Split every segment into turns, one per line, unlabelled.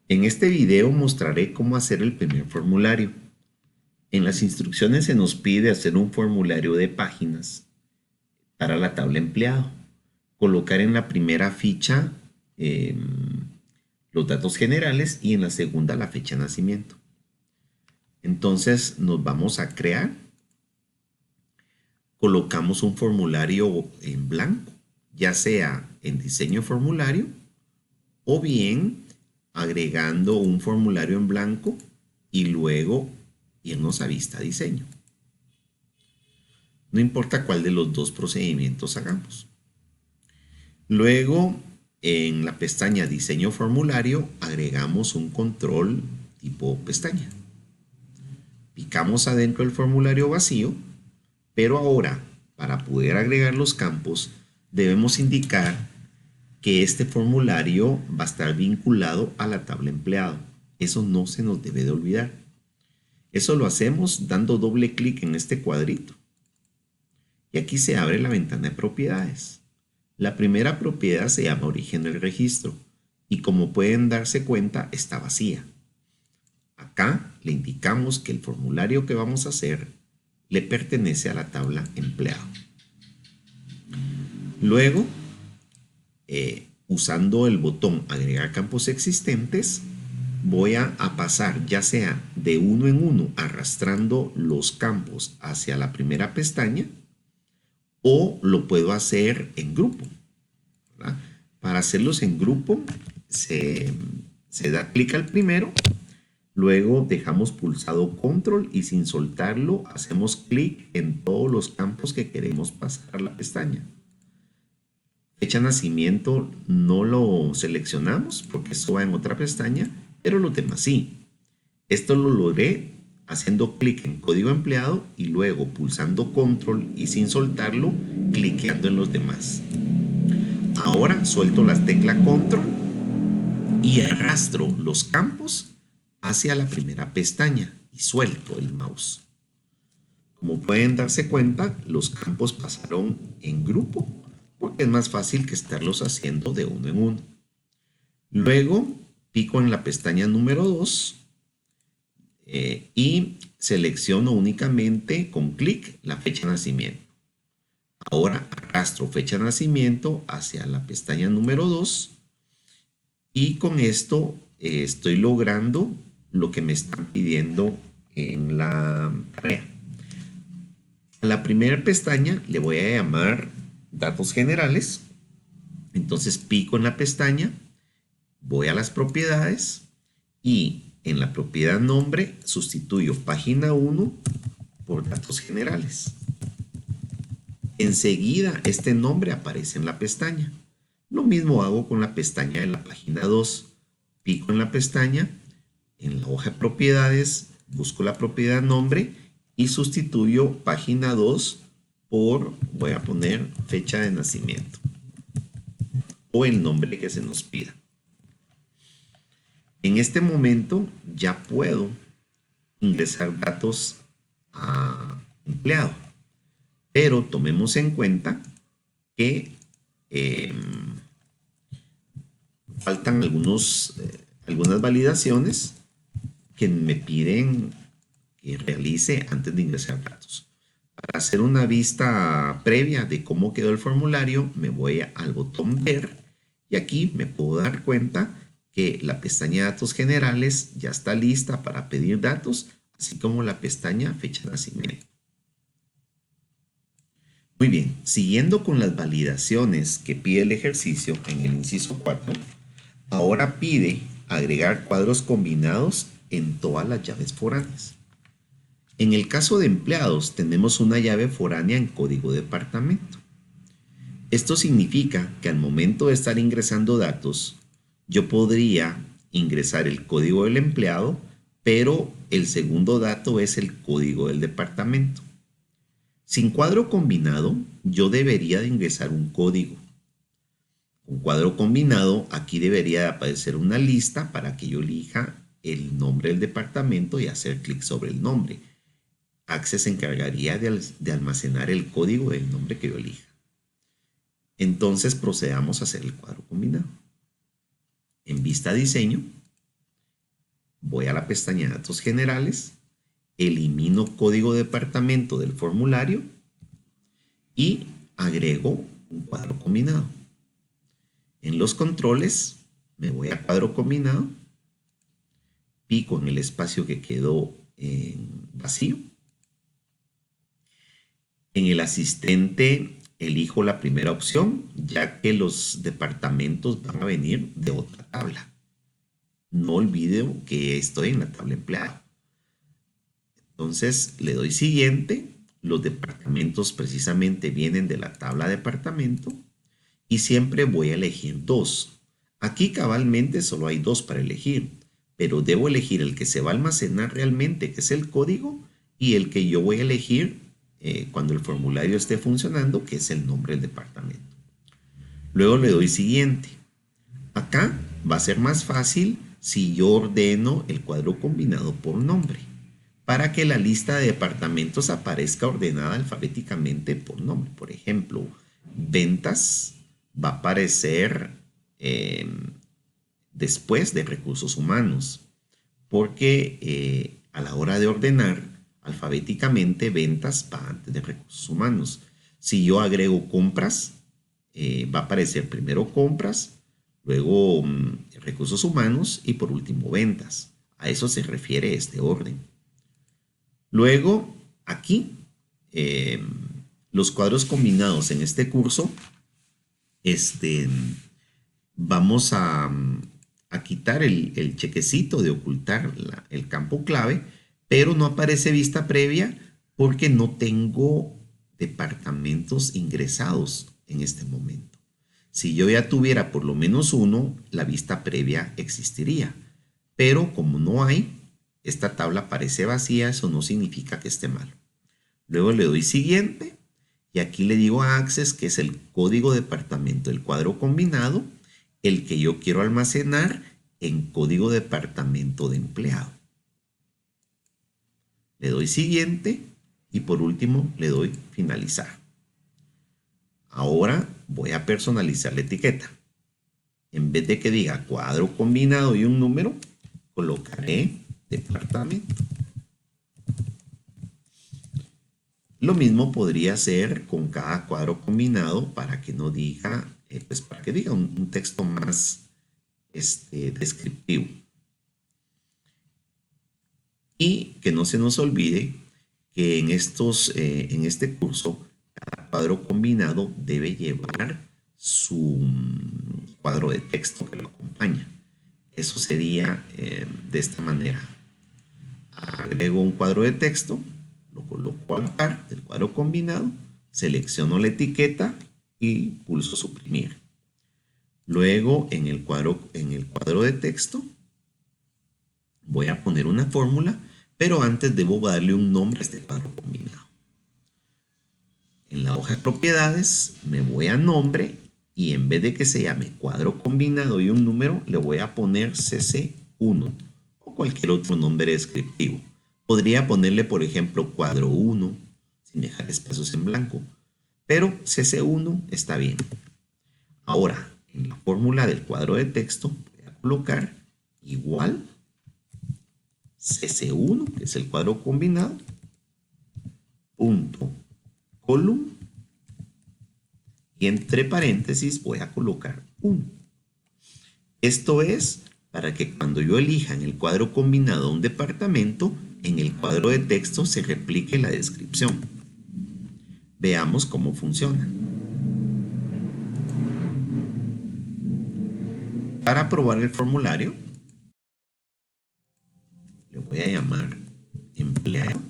En este video mostraré cómo hacer el primer formulario. En las instrucciones se nos pide hacer un formulario de páginas para la tabla empleado. Colocar en la primera ficha los datos generales y en la segunda la fecha de nacimiento. Entonces nos vamos a crear. Colocamos un formulario en blanco, ya sea en diseño formulario o bien agregando un formulario en blanco y luego irnos a vista diseño. No importa cuál de los dos procedimientos hagamos. Luego, en la pestaña diseño formulario, agregamos un control tipo pestaña. Picamos adentro del formulario vacío, pero ahora, para poder agregar los campos, debemos indicar que este formulario va a estar vinculado a la tabla empleado. Eso no se nos debe de olvidar. Eso lo hacemos dando doble clic en este cuadrito. Y aquí se abre la ventana de propiedades. La primera propiedad se llama origen del registro y como pueden darse cuenta está vacía. Acá le indicamos que el formulario que vamos a hacer le pertenece a la tabla empleado. Luego, usando el botón agregar campos existentes, voy a pasar ya sea de uno en uno arrastrando los campos hacia la primera pestaña o lo puedo hacer en grupo, ¿verdad? Para hacerlos en grupo se da clic al primero, luego dejamos pulsado control y sin soltarlo hacemos clic en todos los campos que queremos pasar a la pestaña. Fecha de nacimiento no lo seleccionamos porque eso va en otra pestaña, pero los demás sí. Esto lo logré haciendo clic en código empleado y luego pulsando control y sin soltarlo, cliqueando en los demás. Ahora suelto la tecla control y arrastro los campos hacia la primera pestaña y suelto el mouse. Como pueden darse cuenta, los campos pasaron en grupo porque es más fácil que estarlos haciendo de uno en uno. Luego pico en la pestaña número 2 y selecciono únicamente con clic la fecha de nacimiento. Ahora arrastro fecha de nacimiento hacia la pestaña número 2 y con esto estoy logrando lo que me están pidiendo en la tarea. A la primera pestaña le voy a llamar datos generales. Entonces pico en la pestaña, voy a las propiedades y en la propiedad nombre sustituyo página 1 por datos generales. Enseguida este nombre aparece en la pestaña. Lo mismo hago con la pestaña de la página 2. Pico en la pestaña, en la hoja de propiedades, busco la propiedad nombre y sustituyo página 2 por, voy a poner fecha de nacimiento o el nombre que se nos pida. En este momento ya puedo ingresar datos a empleado, pero tomemos en cuenta que faltan algunas validaciones que me piden que realice antes de ingresar datos. Para hacer una vista previa de cómo quedó el formulario, me voy al botón ver y aquí me puedo dar cuenta que la pestaña de datos generales ya está lista para pedir datos, así como la pestaña fecha de nacimiento. Muy bien, siguiendo con las validaciones que pide el ejercicio en el inciso 4, ahora pide agregar cuadros combinados en todas las llaves foráneas. En el caso de empleados tenemos una llave foránea en código departamento. Esto significa que al momento de estar ingresando datos, yo podría ingresar el código del empleado, pero el segundo dato es el código del departamento. Sin cuadro combinado, yo debería de ingresar un código. Un cuadro combinado, aquí debería de aparecer una lista para que yo elija el nombre del departamento y hacer clic sobre el nombre. Access se encargaría de almacenar el código del nombre que yo elija. Entonces procedamos a hacer el cuadro combinado. En vista diseño, voy a la pestaña Datos Generales, elimino código de departamento del formulario y agrego un cuadro combinado. En los controles me voy a cuadro combinado, pico en el espacio que quedó vacío. En el asistente elijo la primera opción, ya que los departamentos van a venir de otra tabla. No olvide que estoy en la tabla empleado. Entonces le doy siguiente. Los departamentos precisamente vienen de la tabla departamento y siempre voy a elegir 2. Aquí cabalmente solo hay 2 para elegir, pero debo elegir el que se va a almacenar realmente, que es el código, y el que yo voy a elegir cuando el formulario esté funcionando, que es el nombre del departamento. Luego le doy siguiente. Acá va a ser más fácil si yo ordeno el cuadro combinado por nombre, para que la lista de departamentos aparezca ordenada alfabéticamente por nombre. Por ejemplo, ventas va a aparecer después de recursos humanos, porque a la hora de ordenar alfabéticamente ventas va antes de recursos humanos. Si yo agrego compras, va a aparecer primero compras, luego recursos humanos y por último ventas. A eso se refiere este orden. Luego, aquí, los cuadros combinados en este curso, vamos a quitar el chequecito de ocultar el campo clave, pero no aparece vista previa porque no tengo departamentos ingresados en este momento. Si yo ya tuviera por lo menos uno, la vista previa existiría, pero como no hay, esta tabla parece vacía, eso no significa que esté mal. Luego le doy siguiente y aquí le digo a Access que es el código departamento del cuadro combinado, el que yo quiero almacenar en código departamento de empleado. Le doy siguiente y por último le doy finalizar. Ahora voy a personalizar la etiqueta. En vez de que diga cuadro combinado y un número, colocaré departamento. Lo mismo podría hacer con cada cuadro combinado para que no diga, para que diga un texto más descriptivo. Y que no se nos olvide que en este curso, cada cuadro combinado debe llevar su cuadro de texto que lo acompaña. Eso sería de esta manera. Agrego un cuadro de texto, lo coloco a la par del cuadro combinado, selecciono la etiqueta y pulso suprimir. Luego en el cuadro de texto voy a poner una fórmula, pero antes debo darle un nombre a este cuadro combinado. En la hoja de propiedades me voy a nombre y en vez de que se llame cuadro combinado y un número, le voy a poner CC1 o cualquier otro nombre descriptivo. Podría ponerle, por ejemplo, cuadro 1 sin dejar espacios en blanco, pero CC1 está bien. Ahora, en la fórmula del cuadro de texto voy a colocar igual CC1, que es el cuadro combinado, punto column, y entre paréntesis voy a colocar 1. Esto es para que cuando yo elija en el cuadro combinado un departamento, en el cuadro de texto se replique la descripción. Veamos cómo funciona. Para probar el formulario, le voy a llamar empleado.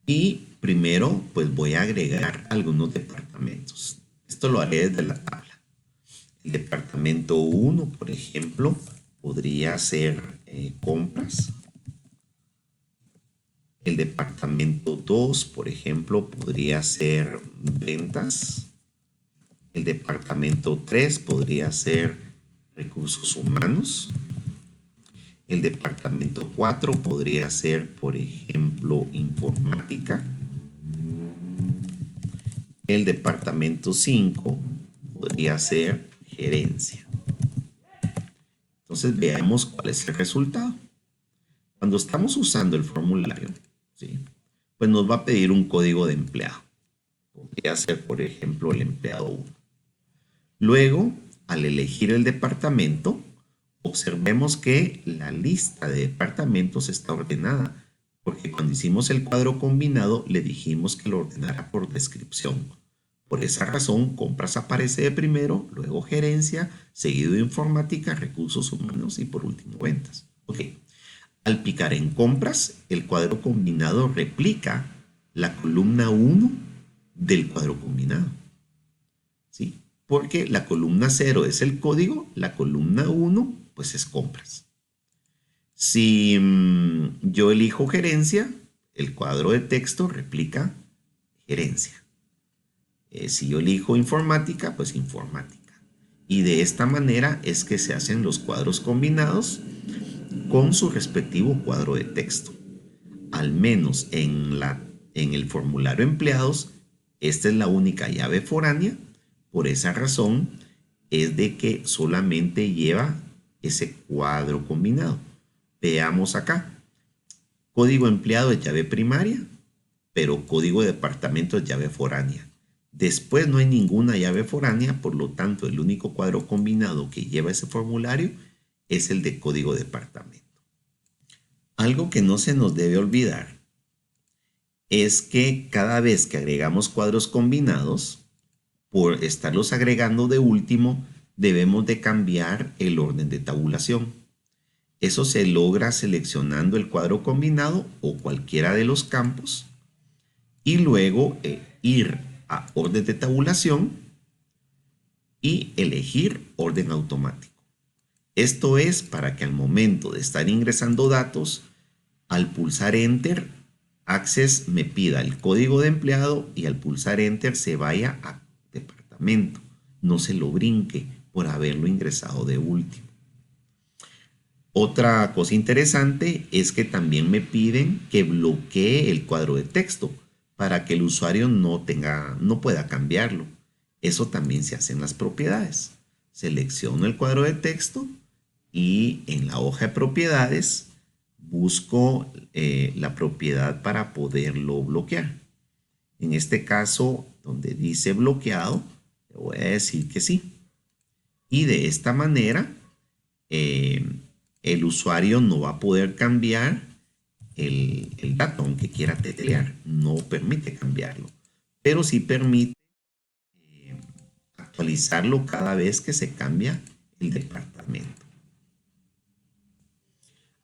Y primero, pues voy a agregar algunos departamentos. Esto lo haré desde la tabla. El departamento 1, por ejemplo, podría ser compras. El departamento 2, por ejemplo, podría ser ventas. El departamento 3 podría ser recursos humanos. El departamento 4 podría ser, por ejemplo, informática. El departamento 5 podría ser gerencia. Entonces veamos cuál es el resultado. Cuando estamos usando el formulario, ¿sí? Pues nos va a pedir un código de empleado. Podría ser, por ejemplo, el empleado 1. Luego, al elegir el departamento, observemos que la lista de departamentos está ordenada, porque cuando hicimos el cuadro combinado le dijimos que lo ordenara por descripción. Por esa razón, compras aparece de primero, luego gerencia, seguido de informática, recursos humanos y por último ventas. Ok. Al picar en compras, el cuadro combinado replica la columna 1 del cuadro combinado. ¿Sí? Porque la columna 0 es el código, la columna 1 pues es compras. Si yo elijo gerencia, el cuadro de texto replica gerencia. Si yo elijo informática, pues informática. Y de esta manera es que se hacen los cuadros combinados con su respectivo cuadro de texto. Al menos en el formulario empleados, esta es la única llave foránea. Por esa razón es de que solamente lleva ese cuadro combinado. Veamos acá. Código empleado es llave primaria, pero código de departamento es llave foránea. Después no hay ninguna llave foránea, por lo tanto el único cuadro combinado que lleva ese formulario es el de código de departamento. Algo que no se nos debe olvidar es que cada vez que agregamos cuadros combinados, por estarlos agregando de último, debemos de cambiar el orden de tabulación. Eso se logra seleccionando el cuadro combinado o cualquiera de los campos y luego ir a orden de tabulación y elegir orden automático. Esto es para que al momento de estar ingresando datos, al pulsar Enter, Access me pida el código de empleado y al pulsar Enter se vaya a departamento. No se lo brinque por haberlo ingresado de último. Otra cosa interesante es que también me piden que bloquee el cuadro de texto para que el usuario no pueda cambiarlo. Eso también se hace en las propiedades. Selecciono el cuadro de texto y en la hoja de propiedades busco la propiedad para poderlo bloquear. En este caso, donde dice bloqueado, le voy a decir que sí. Y de esta manera, el usuario no va a poder cambiar el dato, aunque quiera teclear. No permite cambiarlo, pero sí permite actualizarlo cada vez que se cambia el departamento.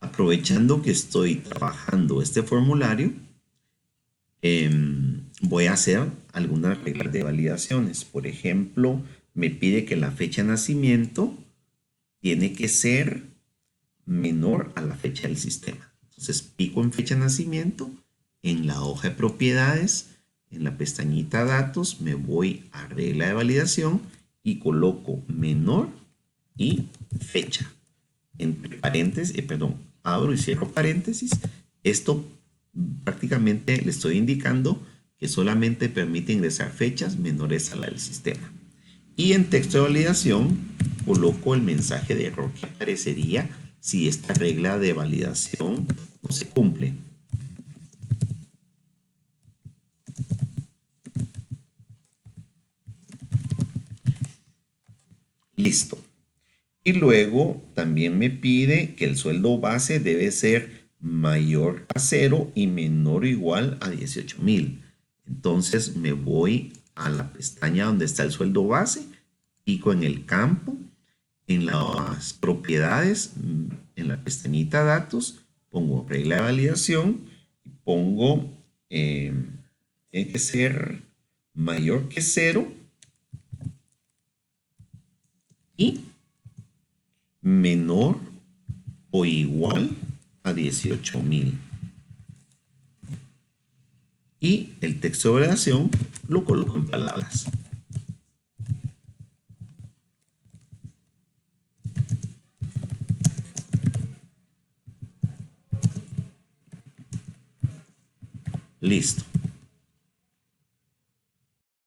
Aprovechando que estoy trabajando este formulario, voy a hacer algunas reglas de validaciones. Por ejemplo, me pide que la fecha de nacimiento tiene que ser menor a la fecha del sistema. Entonces pico en fecha de nacimiento, en la hoja de propiedades, en la pestañita datos, me voy a regla de validación y coloco menor y fecha. Entre paréntesis, abro y cierro paréntesis. Esto prácticamente le estoy indicando que solamente permite ingresar fechas menores a la del sistema. Y en texto de validación coloco el mensaje de error que aparecería si esta regla de validación no se cumple. Listo. Y luego también me pide que el sueldo base debe ser mayor a 0 y menor o igual a 18,000. Entonces me voy a la pestaña donde está el sueldo base, pico en el campo, en las propiedades, en la pestañita datos, pongo regla de validación y pongo tiene que ser mayor que 0 y menor o igual a 18,000. Y el texto de validación lo coloco en palabras. Listo.